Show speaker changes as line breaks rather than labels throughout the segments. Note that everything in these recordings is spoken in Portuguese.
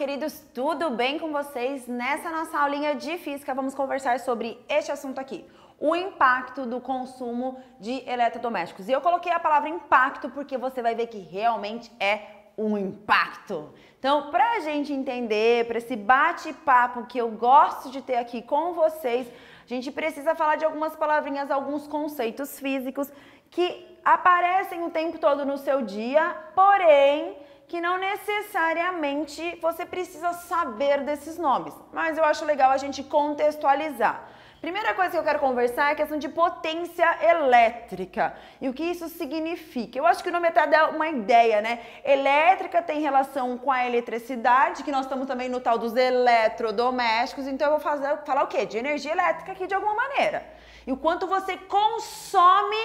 queridos, tudo bem com vocês? Nessa nossa aulinha de física vamos conversar sobre este assunto aqui, o impacto do consumo de eletrodomésticos. E eu coloquei a palavra impacto porque você vai ver que realmente é um impacto. Então, para a gente entender, para esse bate-papo que eu gosto de ter aqui com vocês, a gente precisa falar de algumas palavrinhas, alguns conceitos físicos que aparecem o tempo todo no seu dia, porém que não necessariamente você precisa saber desses nomes, mas eu acho legal a gente contextualizar. Primeira coisa que eu quero conversar é a questão de potência elétrica e o que isso significa. Eu acho que o nome até dá uma ideia, né? Elétrica tem relação com a eletricidade, que nós estamos também no tal dos eletrodomésticos, então eu vou falar o quê? De energia elétrica aqui de alguma maneira. E o quanto você consome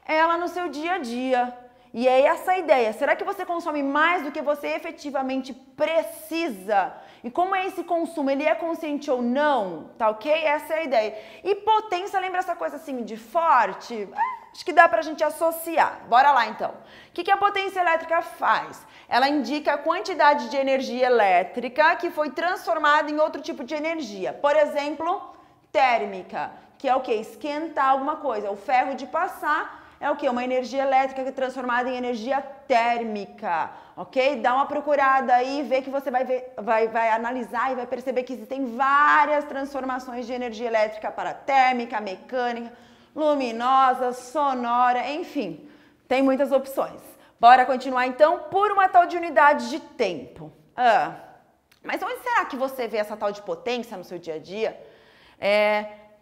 ela no seu dia a dia. E é essa a ideia. Será que você consome mais do que você efetivamente precisa? E como é esse consumo? Ele é consciente ou não? Tá ok? Essa é a ideia. E potência, lembra essa coisa assim de forte? Acho que dá pra gente associar. Bora lá então. O que a potência elétrica faz? Ela indica a quantidade de energia elétrica que foi transformada em outro tipo de energia. Por exemplo, térmica, que é o quê? Esquentar alguma coisa. O ferro de passar é o que? Uma energia elétrica que é transformada em energia térmica, ok? Dá uma procurada aí, vê que você vai analisar e vai perceber que existem várias transformações de energia elétrica para térmica, mecânica, luminosa, sonora, enfim, tem muitas opções. Bora continuar então por uma tal de unidade de tempo. Mas onde será que você vê essa tal de potência no seu dia a dia?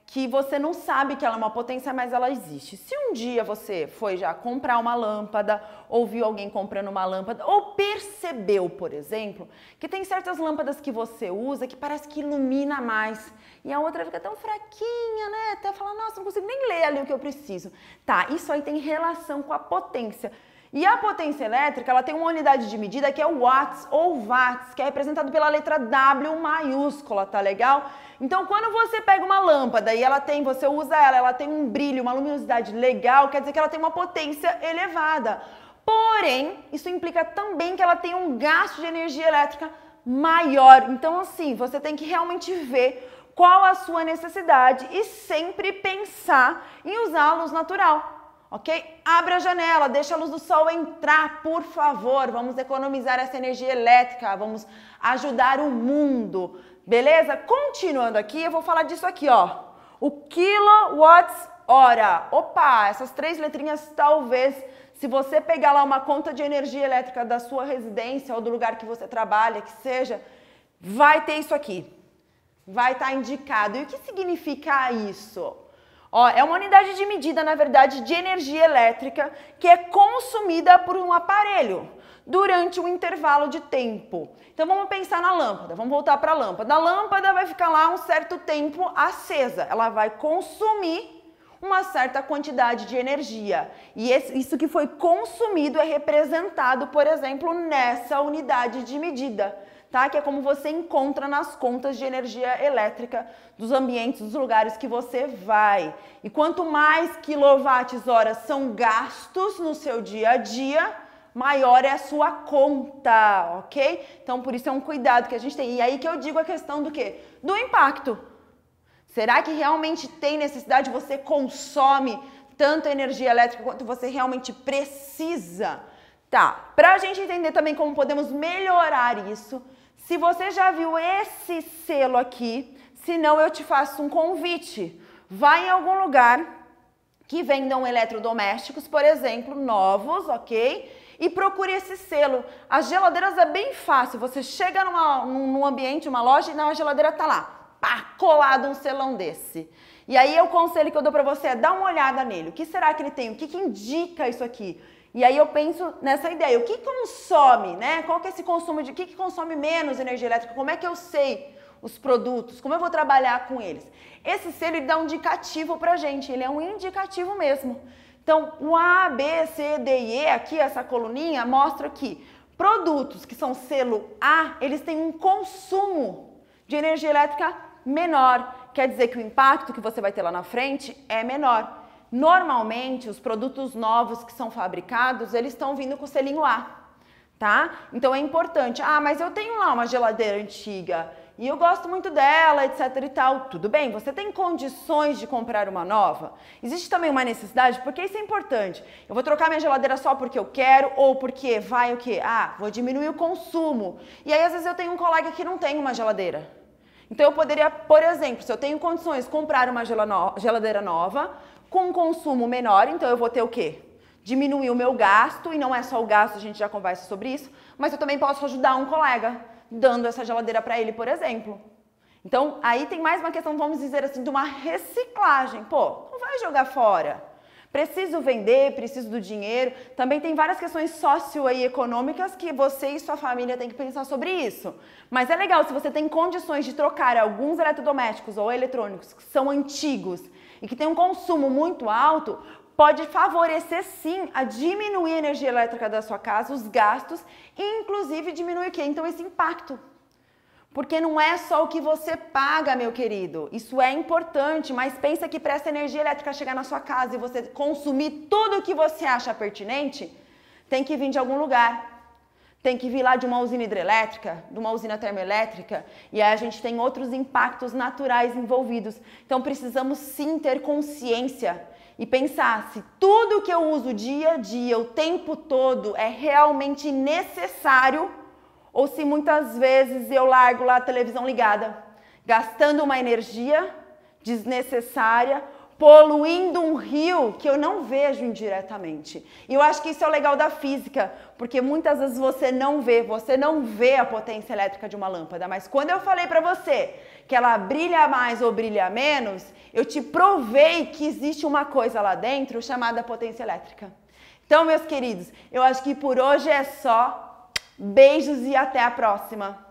Que você não sabe que ela é uma potência, mas ela existe. Se um dia você foi já comprar uma lâmpada, ou viu alguém comprando uma lâmpada, ou percebeu, por exemplo, que tem certas lâmpadas que você usa que parece que ilumina mais, e a outra fica tão fraquinha, né? Até falar, nossa, não consigo nem ler ali o que eu preciso. Tá, isso aí tem relação com a potência. E a potência elétrica, ela tem uma unidade de medida que é o watts ou watts, que é representado pela letra W maiúscula, tá legal? Então, quando você pega uma lâmpada e você usa ela tem um brilho, uma luminosidade legal, quer dizer que ela tem uma potência elevada. Porém, isso implica também que ela tem um gasto de energia elétrica maior. Então, assim, você tem que realmente ver qual a sua necessidade e sempre pensar em usar a luz natural. Ok? Abre a janela, deixa a luz do sol entrar, por favor. Vamos economizar essa energia elétrica, vamos ajudar o mundo. Beleza? Continuando aqui, eu vou falar disso aqui, ó. O quilowatts-hora. Opa, essas três letrinhas talvez, se você pegar lá uma conta de energia elétrica da sua residência ou do lugar que você trabalha, que seja, vai ter isso aqui. Vai estar indicado. E o que significa isso? Ó, é uma unidade de medida, na verdade, de energia elétrica que é consumida por um aparelho durante um intervalo de tempo. Então vamos pensar na lâmpada, vamos voltar para a lâmpada. A lâmpada vai ficar lá um certo tempo acesa, ela vai consumir uma certa quantidade de energia. E isso que foi consumido é representado, por exemplo, nessa unidade de medida. Tá? Que é como você encontra nas contas de energia elétrica dos ambientes, dos lugares que você vai. E quanto mais quilowatts-hora são gastos no seu dia a dia, maior é a sua conta, ok? Então, por isso é um cuidado que a gente tem. E aí que eu digo a questão do quê? Do impacto. Será que realmente tem necessidade? Você consome tanta energia elétrica quanto você realmente precisa? Tá, para a gente entender também como podemos melhorar isso, se você já viu esse selo aqui, se não eu te faço um convite. Vai em algum lugar que vendam eletrodomésticos, por exemplo, novos, ok? E procure esse selo. As geladeiras é bem fácil, você chega num ambiente, uma loja e na geladeira tá lá, pá, colado um selão desse. E aí o conselho que eu dou para você é dar uma olhada nele. O que será que ele tem? O que indica isso aqui? E aí eu penso nessa ideia, o que consome, né? Qual que é esse consumo de, o que consome menos energia elétrica? Como é que eu sei os produtos? Como eu vou trabalhar com eles? Esse selo ele dá um indicativo pra gente, ele é um indicativo mesmo. Então, o A, B, C, D e E, aqui essa coluninha, mostra que produtos que são selo A, eles têm um consumo de energia elétrica menor. Quer dizer que o impacto que você vai ter lá na frente é menor. Normalmente, os produtos novos que são fabricados, eles estão vindo com o selinho A. tá? Então é importante. Ah, mas eu tenho lá uma geladeira antiga e eu gosto muito dela, etc e tal. Tudo bem, você tem condições de comprar uma nova? Existe também uma necessidade, porque isso é importante. Eu vou trocar minha geladeira só porque eu quero ou porque vai o quê? Ah, vou diminuir o consumo. E aí às vezes eu tenho um colega que não tem uma geladeira. Então eu poderia, por exemplo, se eu tenho condições de comprar uma geladeira nova com um consumo menor, então eu vou ter o quê? Diminuir o meu gasto, e não é só o gasto, a gente já conversa sobre isso, mas eu também posso ajudar um colega, dando essa geladeira para ele, por exemplo. Então, aí tem mais uma questão, vamos dizer assim, de uma reciclagem. Pô, não vai jogar fora. Preciso vender, preciso do dinheiro. Também tem várias questões socioeconômicas que você e sua família têm que pensar sobre isso. Mas é legal, se você tem condições de trocar alguns eletrodomésticos ou eletrônicos que são antigos e que têm um consumo muito alto, pode favorecer sim a diminuir a energia elétrica da sua casa, os gastos, e inclusive diminuir o quê? Então esse impacto. Porque não é só o que você paga, meu querido. Isso é importante, mas pensa que para essa energia elétrica chegar na sua casa e você consumir tudo o que você acha pertinente, tem que vir de algum lugar. Tem que vir lá de uma usina hidrelétrica, de uma usina termoelétrica, e aí a gente tem outros impactos naturais envolvidos. Então precisamos sim ter consciência e pensar se tudo que eu uso dia a dia, o tempo todo, é realmente necessário ou se muitas vezes eu largo lá a televisão ligada, gastando uma energia desnecessária, poluindo um rio que eu não vejo indiretamente. E eu acho que isso é o legal da física, porque muitas vezes você não vê a potência elétrica de uma lâmpada, mas quando eu falei para você que ela brilha mais ou brilha menos, eu te provei que existe uma coisa lá dentro chamada potência elétrica. Então, meus queridos, eu acho que por hoje é só. Beijos e até a próxima!